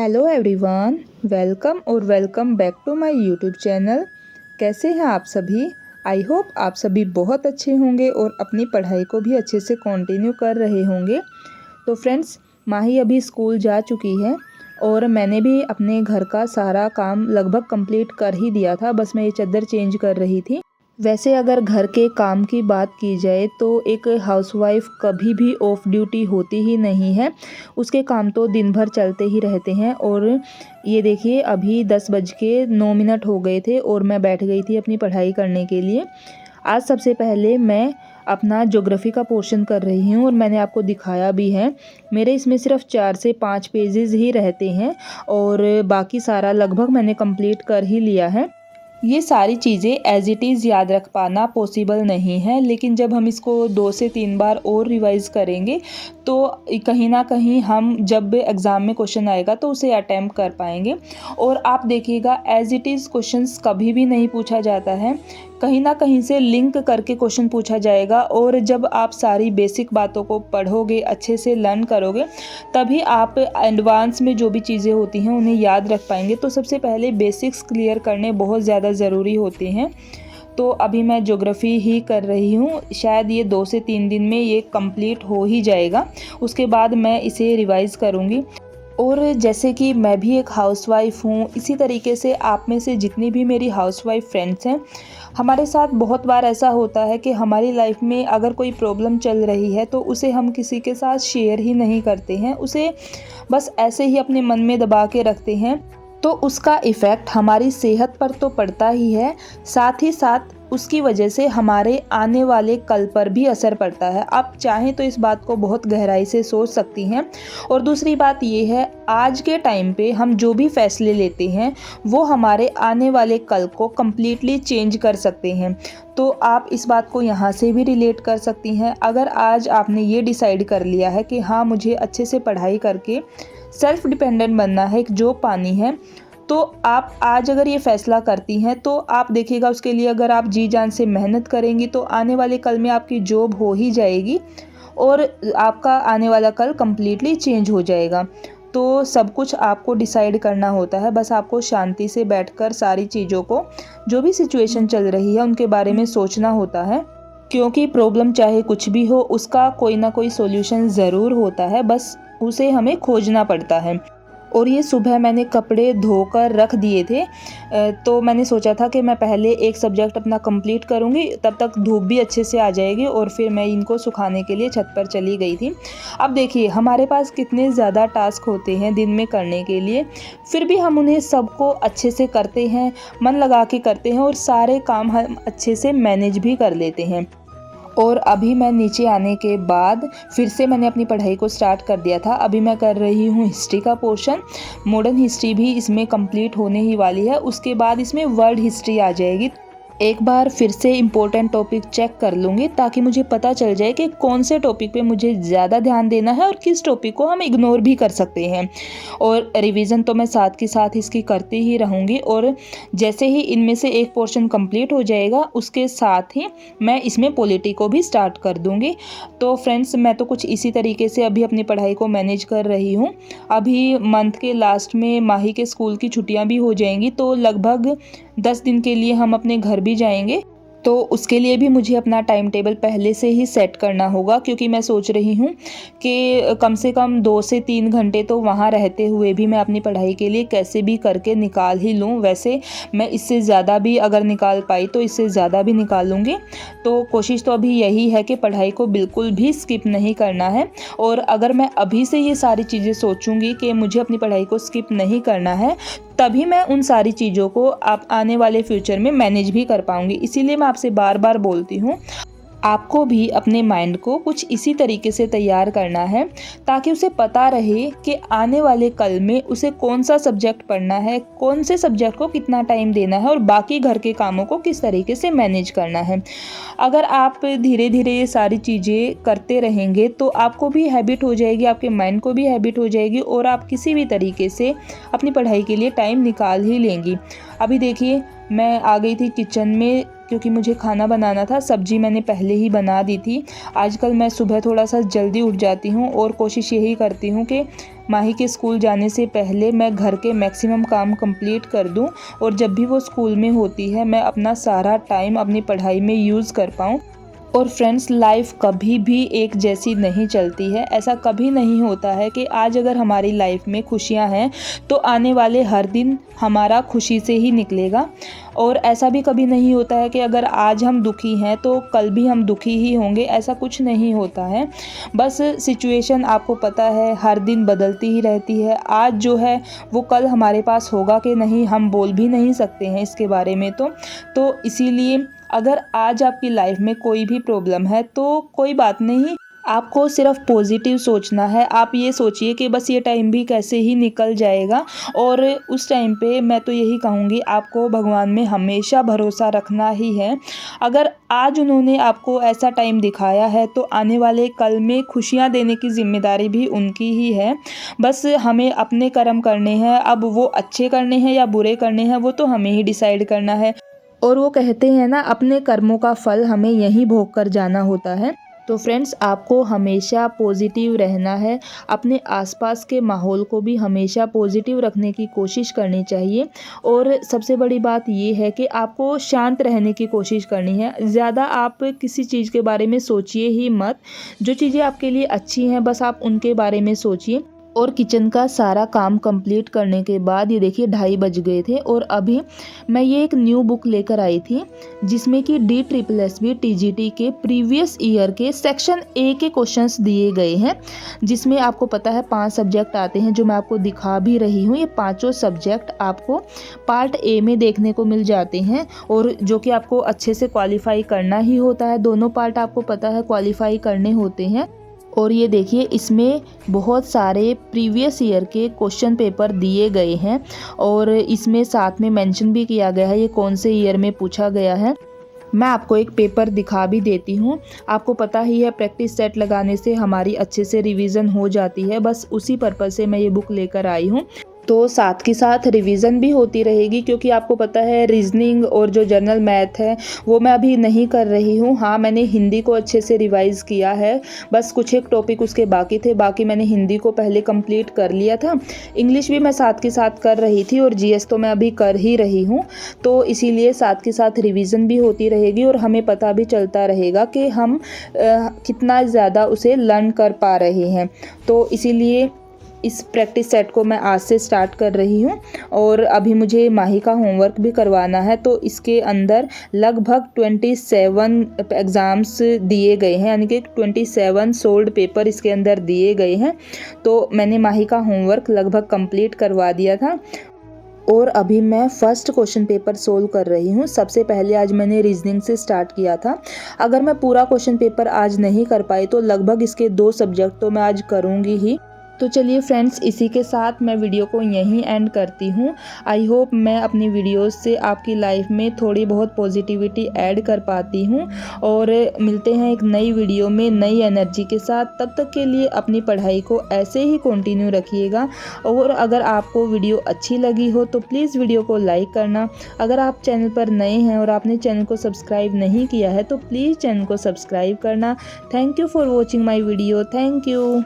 Hello everyone, welcome back to my YouTube channel. कैसे हैं आप सभी? आई होप आप सभी बहुत अच्छे होंगे और अपनी पढ़ाई को भी अच्छे से कंटिन्यू कर रहे होंगे। तो फ्रेंड्स, माही अभी स्कूल जा चुकी है और मैंने भी अपने घर का सारा काम लगभग कंप्लीट कर ही दिया था। बस मैं ये चादर चेंज कर रही थी। वैसे अगर घर के काम की बात की जाए तो एक हाउसवाइफ कभी भी ऑफ ड्यूटी होती ही नहीं है। उसके काम तो दिन भर चलते ही रहते हैं। और ये देखिए, अभी 10:09 हो गए थे और मैं बैठ गई थी अपनी पढ़ाई करने के लिए। आज सबसे पहले मैं अपना ज्योग्राफी का पोर्शन कर रही हूँ और मैंने आपको दिखाया भी है। मेरे इसमें सिर्फ 4 से 5 पेजेस ही रहते हैं और बाकी सारा लगभग मैंने कंप्लीट कर ही लिया है। ये सारी चीज़ें एज इट इज़ याद रख पाना पॉसिबल नहीं है, लेकिन जब हम इसको 2 से 3 बार और रिवाइज़ करेंगे तो कहीं ना कहीं हम जब एग्ज़ाम में क्वेश्चन आएगा तो उसे अटैम्प्ट कर पाएंगे। और आप देखिएगा, एज इट इज़ क्वेश्चंस कभी भी नहीं पूछा जाता है, कहीं ना कहीं से लिंक करके क्वेश्चन पूछा जाएगा। और जब आप सारी बेसिक बातों को पढ़ोगे, अच्छे से लर्न करोगे, तभी आप एडवांस में जो भी चीज़ें होती हैं उन्हें याद रख पाएंगे। तो सबसे पहले बेसिक्स क्लियर करने बहुत ज़्यादा ज़रूरी होते हैं। तो अभी मैं ज्योग्राफी ही कर रही हूँ। शायद ये 2 से 3 दिन में ये कंप्लीट हो ही जाएगा। उसके बाद मैं इसे रिवाइज़ करूँगी। और जैसे कि मैं भी एक हाउसवाइफ हूँ, इसी तरीके से आप में से जितनी भी मेरी हाउसवाइफ फ्रेंड्स हैं, हमारे साथ बहुत बार ऐसा होता है कि हमारी लाइफ में अगर कोई प्रॉब्लम चल रही है तो उसे हम किसी के साथ शेयर ही नहीं करते हैं, उसे बस ऐसे ही अपने मन में दबा के रखते हैं। तो उसका इफ़ेक्ट हमारी सेहत पर तो पड़ता ही है, साथ ही साथ उसकी वजह से हमारे आने वाले कल पर भी असर पड़ता है। आप चाहें तो इस बात को बहुत गहराई से सोच सकती हैं। और दूसरी बात ये है, आज के टाइम पे हम जो भी फैसले लेते हैं वो हमारे आने वाले कल को कम्प्लीटली चेंज कर सकते हैं। तो आप इस बात को यहाँ से भी रिलेट कर सकती हैं। अगर आज आपने ये डिसाइड कर लिया है कि हाँ, मुझे अच्छे से पढ़ाई करके सेल्फ डिपेंडेंट बनना है, एक जॉब पानी है, तो आप आज अगर ये फ़ैसला करती हैं तो आप देखिएगा, उसके लिए अगर आप जी जान से मेहनत करेंगी तो आने वाले कल में आपकी जॉब हो ही जाएगी और आपका आने वाला कल कम्प्लीटली चेंज हो जाएगा। तो सब कुछ आपको डिसाइड करना होता है। बस आपको शांति से बैठकर सारी चीज़ों को, जो भी सिचुएशन चल रही है, उनके बारे में सोचना होता है। क्योंकि प्रॉब्लम चाहे कुछ भी हो, उसका कोई ना कोई सॉल्यूशन ज़रूर होता है, बस उसे हमें खोजना पड़ता है। और ये सुबह मैंने कपड़े धोकर रख दिए थे, तो मैंने सोचा था कि मैं पहले एक सब्जेक्ट अपना कंप्लीट करूँगी, तब तक धूप भी अच्छे से आ जाएगी और फिर मैं इनको सुखाने के लिए छत पर चली गई थी। अब देखिए, हमारे पास कितने ज़्यादा टास्क होते हैं दिन में करने के लिए, फिर भी हम उन्हें सबको अच्छे से करते हैं, मन लगा के करते हैं और सारे काम हम अच्छे से मैनेज भी कर लेते हैं। और अभी मैं नीचे आने के बाद फिर से मैंने अपनी पढ़ाई को स्टार्ट कर दिया था। अभी मैं कर रही हूँ हिस्ट्री का पोर्शन। मॉडर्न हिस्ट्री भी इसमें कंप्लीट होने ही वाली है, उसके बाद इसमें वर्ल्ड हिस्ट्री आ जाएगी। एक बार फिर से इम्पोर्टेंट टॉपिक चेक कर लूँगी ताकि मुझे पता चल जाए कि कौन से टॉपिक पे मुझे ज़्यादा ध्यान देना है और किस टॉपिक को हम इग्नोर भी कर सकते हैं। और रिवीजन तो मैं साथ के साथ इसकी करती ही रहूँगी। और जैसे ही इनमें से एक पोर्शन कंप्लीट हो जाएगा, उसके साथ ही मैं इसमें पॉलिटी को भी स्टार्ट कर दूँगी। तो फ्रेंड्स, मैं तो कुछ इसी तरीके से अभी अपनी पढ़ाई को मैनेज कर रही हूँ। अभी मंथ के लास्ट में माही के स्कूल की छुट्टियाँ भी हो जाएंगी, तो लगभग 10 दिन के लिए हम अपने घर भी जाएंगे। तो उसके लिए भी मुझे अपना टाइम टेबल पहले से ही सेट करना होगा, क्योंकि मैं सोच रही हूँ कि कम से कम 2 से 3 घंटे तो वहाँ रहते हुए भी मैं अपनी पढ़ाई के लिए कैसे भी करके निकाल ही लूँ। वैसे मैं इससे ज़्यादा भी अगर निकाल पाई तो इससे ज़्यादा भी निकालूँगी। तो कोशिश तो अभी यही है कि पढ़ाई को बिल्कुल भी स्किप नहीं करना है। और अगर मैं अभी से ये सारी चीज़ें सोचूंगी कि मुझे अपनी पढ़ाई को स्किप नहीं करना है, तभी मैं उन सारी चीज़ों को आप आने वाले फ्यूचर में मैनेज भी कर पाऊँगी। इसीलिए मैं आपसे बार बार बोलती हूँ, आपको भी अपने माइंड को कुछ इसी तरीके से तैयार करना है ताकि उसे पता रहे कि आने वाले कल में उसे कौन सा सब्जेक्ट पढ़ना है, कौन से सब्जेक्ट को कितना टाइम देना है और बाकी घर के कामों को किस तरीके से मैनेज करना है। अगर आप धीरे धीरे ये सारी चीज़ें करते रहेंगे तो आपको भी हैबिट हो जाएगी, आपके माइंड को भी हैबिट हो जाएगी और आप किसी भी तरीके से अपनी पढ़ाई के लिए टाइम निकाल ही लेंगी। अभी देखिए, मैं आ गई थी किचन में क्योंकि मुझे खाना बनाना था। सब्जी मैंने पहले ही बना दी थी। आजकल मैं सुबह थोड़ा सा जल्दी उठ जाती हूँ और कोशिश यही करती हूँ कि माही के स्कूल जाने से पहले मैं घर के मैक्सिमम काम कंप्लीट कर दूँ और जब भी वो स्कूल में होती है मैं अपना सारा टाइम अपनी पढ़ाई में यूज़ कर पाऊँ। और फ्रेंड्स, लाइफ कभी भी एक जैसी नहीं चलती है। ऐसा कभी नहीं होता है कि आज अगर हमारी लाइफ में खुशियां हैं तो आने वाले हर दिन हमारा खुशी से ही निकलेगा। और ऐसा भी कभी नहीं होता है कि अगर आज हम दुखी हैं तो कल भी हम दुखी ही होंगे, ऐसा कुछ नहीं होता है। बस सिचुएशन आपको पता है हर दिन बदलती ही रहती है। आज जो है वो कल हमारे पास होगा कि नहीं हम बोल भी नहीं सकते हैं इसके बारे में। तो इसीलिए अगर आज आपकी लाइफ में कोई भी प्रॉब्लम है तो कोई बात नहीं, आपको सिर्फ पॉजिटिव सोचना है। आप ये सोचिए कि बस ये टाइम भी कैसे ही निकल जाएगा। और उस टाइम पे मैं तो यही कहूँगी, आपको भगवान में हमेशा भरोसा रखना ही है। अगर आज उन्होंने आपको ऐसा टाइम दिखाया है तो आने वाले कल में खुशियाँ देने की जिम्मेदारी भी उनकी ही है। बस हमें अपने कर्म करने हैं। अब वो अच्छे करने हैं या बुरे करने हैं वो तो हमें ही डिसाइड करना है। और वो कहते हैं ना, अपने कर्मों का फल हमें यहीं भोग कर जाना होता है। तो फ्रेंड्स, आपको हमेशा पॉजिटिव रहना है। अपने आसपास के माहौल को भी हमेशा पॉजिटिव रखने की कोशिश करनी चाहिए। और सबसे बड़ी बात ये है कि आपको शांत रहने की कोशिश करनी है। ज़्यादा आप किसी चीज़ के बारे में सोचिए ही मत। जो चीज़ें आपके लिए अच्छी हैं बस आप उनके बारे में सोचिए। और किचन का सारा काम कंप्लीट करने के बाद ये देखिए 2:30 बज गए थे और अभी मैं ये एक न्यू बुक लेकर आई थी जिसमें कि DSSB TGT के प्रीवियस ईयर के सेक्शन ए के क्वेश्चंस दिए गए हैं। जिसमें आपको पता है 5 सब्जेक्ट आते हैं जो मैं आपको दिखा भी रही हूँ। ये पाँचों सब्जेक्ट आपको पार्ट ए में देखने को मिल जाते हैं और जो कि आपको अच्छे से क्वालिफाई करना ही होता है। दोनों पार्ट आपको पता है क्वालिफाई करने होते हैं। और ये देखिए इसमें बहुत सारे प्रीवियस ईयर के क्वेश्चन पेपर दिए गए हैं और इसमें साथ में मेंशन भी किया गया है ये कौन से ईयर में पूछा गया है। मैं आपको एक पेपर दिखा भी देती हूँ। आपको पता ही है प्रैक्टिस सेट लगाने से हमारी अच्छे से रिवीजन हो जाती है। बस उसी पर्पज़ से मैं ये बुक लेकर आई हूँ। तो साथ के साथ रिवीजन भी होती रहेगी क्योंकि आपको पता है रीजनिंग और जो जनरल मैथ है वो मैं अभी नहीं कर रही हूँ। हाँ, मैंने हिंदी को अच्छे से रिवाइज़ किया है। बस कुछ एक टॉपिक उसके बाकी थे। बाकी मैंने हिंदी को पहले कंप्लीट कर लिया था। इंग्लिश भी मैं साथ के साथ कर रही थी और जीएस तो मैं अभी कर ही रही हूँ। तो इसीलिए साथ के साथ रिवीजन भी होती रहेगी और हमें पता भी चलता रहेगा कि हम कितना ज़्यादा उसे लर्न कर पा रहे हैं। तो इसीलिए इस प्रैक्टिस सेट को मैं आज से स्टार्ट कर रही हूँ। और अभी मुझे माही का होमवर्क भी करवाना है। तो इसके अंदर लगभग 27 एग्ज़ाम्स दिए गए हैं, यानी कि 27 सोल्ड पेपर इसके अंदर दिए गए हैं। तो मैंने माही का होमवर्क लगभग कंप्लीट करवा दिया था और अभी मैं फर्स्ट क्वेश्चन पेपर सोल्व कर रही हूँ। सबसे पहले आज मैंने रीजनिंग से स्टार्ट किया था। अगर मैं पूरा क्वेश्चन पेपर आज नहीं कर पाई तो लगभग इसके 2 सब्जेक्ट तो मैं आज करूँगी ही। तो चलिए फ्रेंड्स, इसी के साथ मैं वीडियो को यहीं एंड करती हूँ। आई होप मैं अपनी वीडियोस से आपकी लाइफ में थोड़ी बहुत पॉजिटिविटी ऐड कर पाती हूँ। और मिलते हैं एक नई वीडियो में नई एनर्जी के साथ। तब तक के लिए अपनी पढ़ाई को ऐसे ही कंटिन्यू रखिएगा। और अगर आपको वीडियो अच्छी लगी हो तो प्लीज़ वीडियो को लाइक करना। अगर आप चैनल पर नए हैं और आपने चैनल को सब्सक्राइब नहीं किया है तो प्लीज़ चैनल को सब्सक्राइब करना। Thank you for watching my video. Thank you.